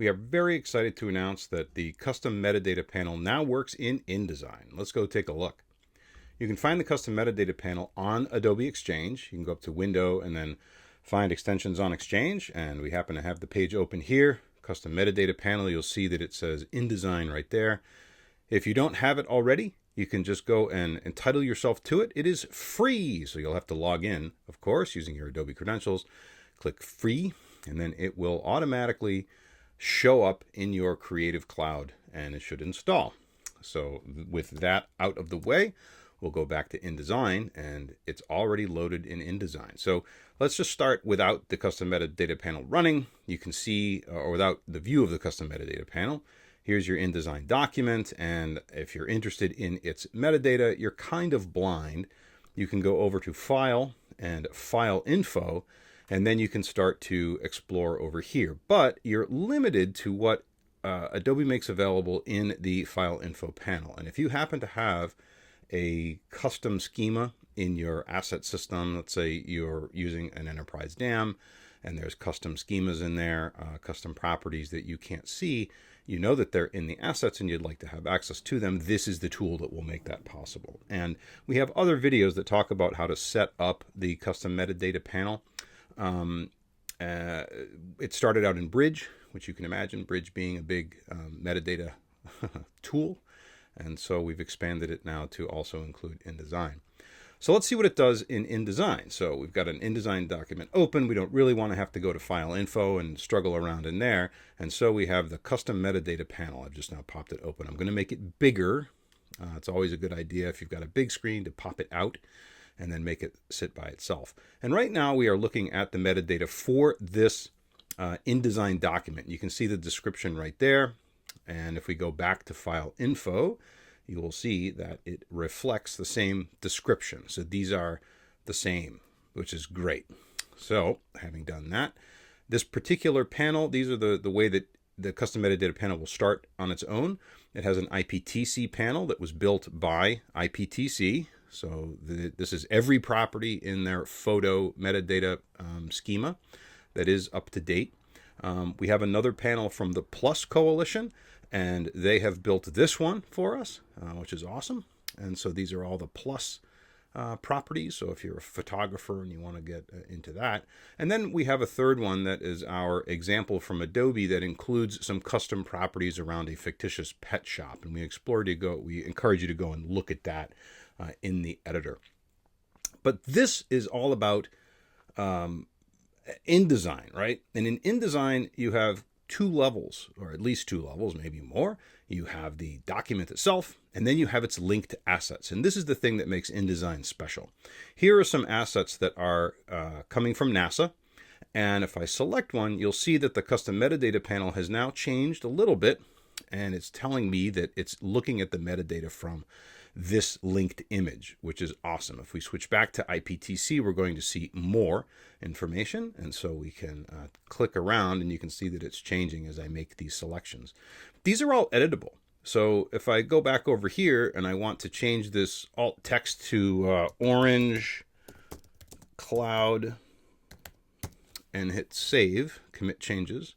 We are very excited to announce that the custom metadata panel now works in InDesign. Let's go take a look. You can find the custom metadata panel on Adobe Exchange. You can go up to Window and then find extensions on Exchange, and we happen to have the page open here. Custom metadata panel, you'll see that it says InDesign right there. If you don't have it already, you can just go and entitle yourself to it. It is free, so you'll have to log in, of course, using your Adobe credentials. Click free, and then it will automatically show up in your Creative Cloud, and it should install. So with that out of the way, we'll go back to InDesign, and it's already loaded in InDesign. So let's just start without the custom metadata panel running. You can see, or without the view of the custom metadata panel. Here's your InDesign document, and if you're interested in its metadata, you're kind of blind. You can go over to File and File Info, and then you can start to explore over here. But you're limited to what Adobe makes available in the File Info panel. And if you happen to have a custom schema in your asset system, let's say you're using an enterprise DAM, and there's custom schemas in there, custom properties that you can't see, you know that they're in the assets and you'd like to have access to them, this is the tool that will make that possible. And we have other videos that talk about how to set up the custom metadata panel. It started out in Bridge, which you can imagine, Bridge being a big metadata tool. And so we've expanded it now to also include InDesign. So let's see what it does in InDesign. So we've got an InDesign document open. We don't really want to have to go to File Info and struggle around in there. And so we have the custom metadata panel. I've just now popped it open. I'm going to make it bigger. It's always a good idea if you've got a big screen to pop it out and then make it sit by itself. And right now we are looking at the metadata for this InDesign document. You can see the description right there. And if we go back to File Info, you will see that it reflects the same description. So these are the same, which is great. So having done that, this particular panel, these are the way that the custom metadata panel will start on its own. It has an IPTC panel that was built by IPTC. So this is every property in their photo metadata schema that is up to date. We have another panel from the Plus Coalition, and they have built this one for us, which is awesome. And so these are all the Plus properties. So if you're a photographer and you want to get into that. And then we have a third one that is our example from Adobe that includes some custom properties around a fictitious pet shop. And we encourage you to go and look at that in the editor. But this is all about InDesign, right? And in InDesign, you have two levels, or at least two levels, maybe more. You have the document itself, and then you have its linked assets. And this is the thing that makes InDesign special. Here are some assets that are coming from NASA. And if I select one, you'll see that the custom metadata panel has now changed a little bit, and it's telling me that it's looking at the metadata from this linked image, which is awesome. If we switch back to IPTC, we're going to see more information. And so we can click around and you can see that it's changing as I make these selections. These are all editable. So if I go back over here and I want to change this alt text to orange cloud and hit save, commit changes,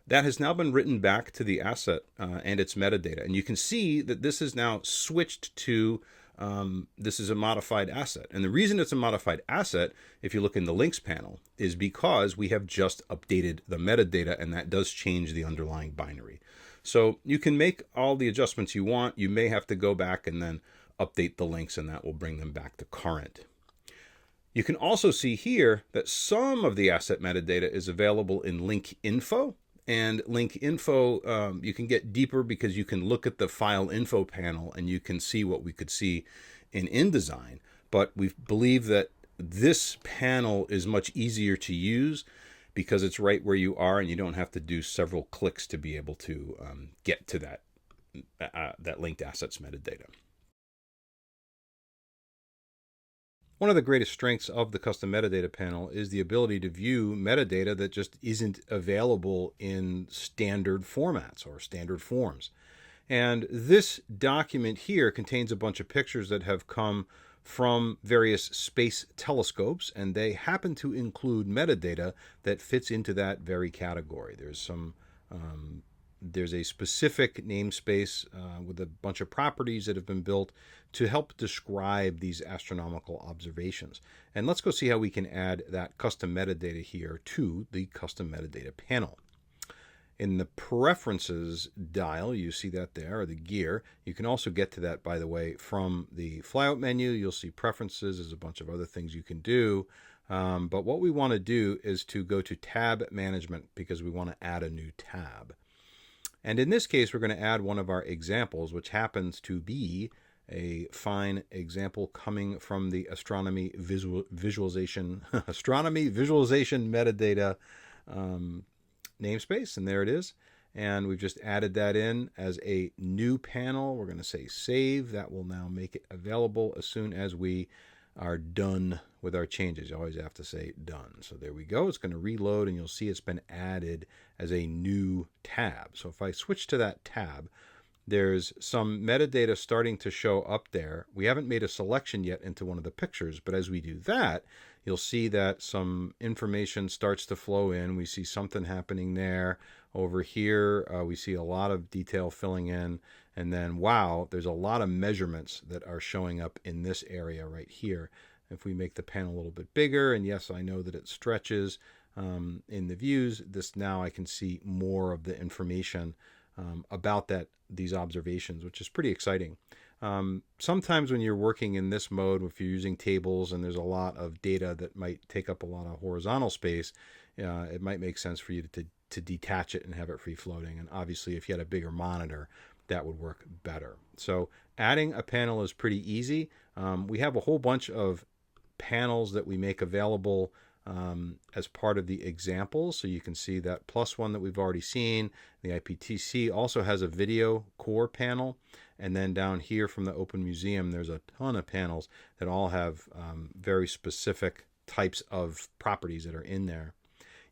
that has now been written back to the asset and its metadata. And you can see that this is now switched to, this is a modified asset. And the reason it's a modified asset, if you look in the links panel, is because we have just updated the metadata, and that does change the underlying binary. So you can make all the adjustments you want. You may have to go back and then update the links, and that will bring them back to current. You can also see here that some of the asset metadata is available in link info. And link info, you can get deeper because you can look at the file info panel and you can see what we could see in InDesign. But we believe that this panel is much easier to use because it's right where you are and you don't have to do several clicks to be able to get to that linked assets metadata. One of the greatest strengths of the custom metadata panel is the ability to view metadata that just isn't available in standard formats or standard forms. And this document here contains a bunch of pictures that have come from various space telescopes, and they happen to include metadata that fits into that very category. There's some There's a specific namespace with a bunch of properties that have been built to help describe these astronomical observations. And let's go see how we can add that custom metadata here to the custom metadata panel. In the preferences dial, you see that there, or the gear. You can also get to that, by the way, from the flyout menu. You'll see preferences. There's a bunch of other things you can do. But what we want to do is to go to tab management because we want to add a new tab. And in this case, we're going to add one of our examples, which happens to be a fine example coming from the astronomy visualization metadata namespace, and there it is. And we've just added that in as a new panel. We're going to say save. That will now make it available as soon as we are done with our changes. You always have to say done. So there we go. It's going to reload, and you'll see it's been added as a new tab. So if I switch to that tab, there's some metadata starting to show up there. We haven't made a selection yet into one of the pictures, but as we do that, you'll see that some information starts to flow in. We see something happening there. Over here, we see a lot of detail filling in. And then, wow, there's a lot of measurements that are showing up in this area right here. If we make the panel a little bit bigger, and yes, I know that it stretches in the views, this now I can see more of the information about these observations, which is pretty exciting. Sometimes when you're working in this mode, if you're using tables and there's a lot of data that might take up a lot of horizontal space, it might make sense for you to detach it and have it free floating. And obviously, if you had a bigger monitor, that would work better. So adding a panel is pretty easy. We have a whole bunch of panels that we make available as part of the example. So you can see that plus one that we've already seen. The IPTC also has a video core panel. And then down here from the Open Museum, there's a ton of panels that all have very specific types of properties that are in there.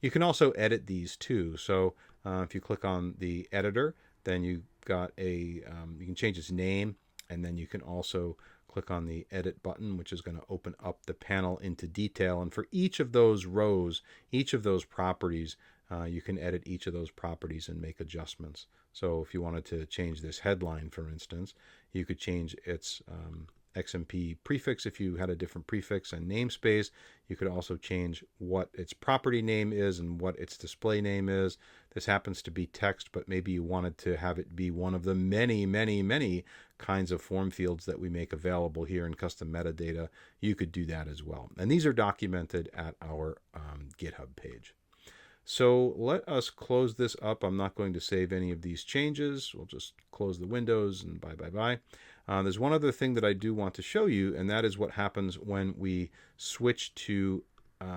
You can also edit these too. So if you click on the editor, then you got you can change its name, and then you can also click on the edit button, which is going to open up the panel into detail. And for each of those rows, each of those properties, you can edit each of those properties and make adjustments. So if you wanted to change this headline, for instance, you could change its XMP prefix if you had a different prefix and namespace. You could also change what its property name is and what its display name is. This happens to be text, but maybe you wanted to have it be one of the many, many, many kinds of form fields that we make available here in Custom Metadata. You could do that as well. And these are documented at our GitHub page. So let us close this up. I'm not going to save any of these changes. We'll just close the windows and bye. There's one other thing that I do want to show you, and that is what happens when we switch to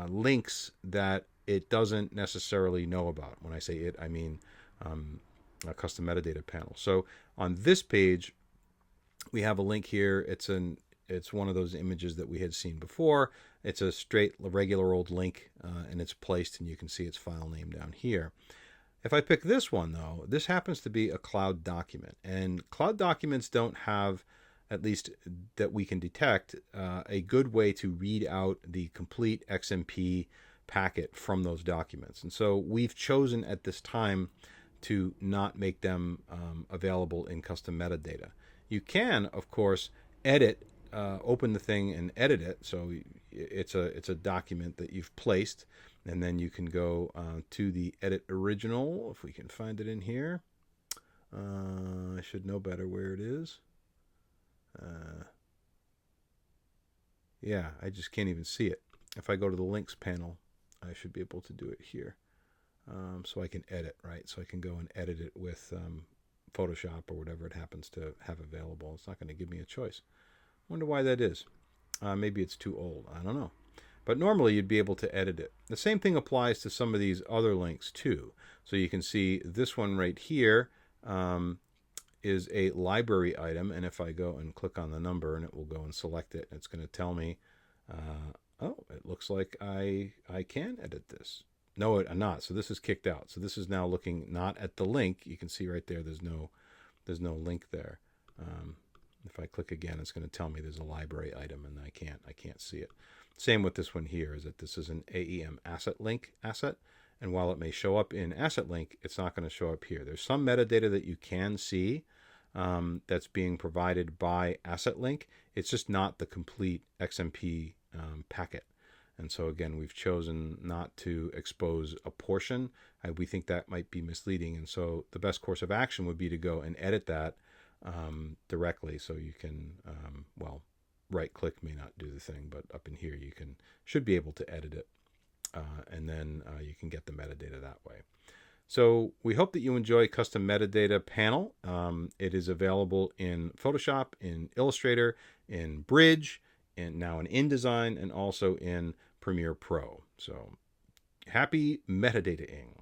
links that it doesn't necessarily know about. When I say it, I mean a custom metadata panel. So on this page, we have a link here. It's one of those images that we had seen before. It's a straight, regular old link, and it's placed, and you can see its file name down here. If I pick this one, though, this happens to be a cloud document. And cloud documents don't have, at least that we can detect, a good way to read out the complete XMP packet from those documents. And so we've chosen at this time to not make them available in custom metadata. You can, of course, open the thing and edit it. So it's a document that you've placed, and then you can go to the edit original, if we can find it in here. I should know better where it is. Yeah, I just can't even see it. If I go to the links panel, I should be able to do it here. So I can edit, right? So I can go and edit it with Photoshop or whatever it happens to have available. It's not going to give me a choice. Wonder why that is. Maybe it's too old. I don't know. But normally you'd be able to edit it. The same thing applies to some of these other links too. So you can see this one right here is a library item. And if I go and click on the number, and it will go and select it, it's going to tell me, oh, it looks like I can edit this. No, I'm not. So this is kicked out. So this is now looking not at the link. You can see right there, there's no link there. If I click again, it's going to tell me there's a library item, and I can't see it. Same with this one here, is that this is an AEM asset link asset, And while it may show up in Asset Link, it's not going to show up here. There's some metadata that you can see that's being provided by Asset Link. It's just not the complete XMP packet. And so again, we've chosen not to expose a portion. We think that might be misleading. And so the best course of action would be to go and edit that directly. So you can, well, right click may not do the thing, but up in here you should be able to edit it. And then you can get the metadata that way. So we hope that you enjoy Custom Metadata Panel. It is available in Photoshop, in Illustrator, in Bridge, and now in InDesign, and also in Premiere Pro. So happy metadataing.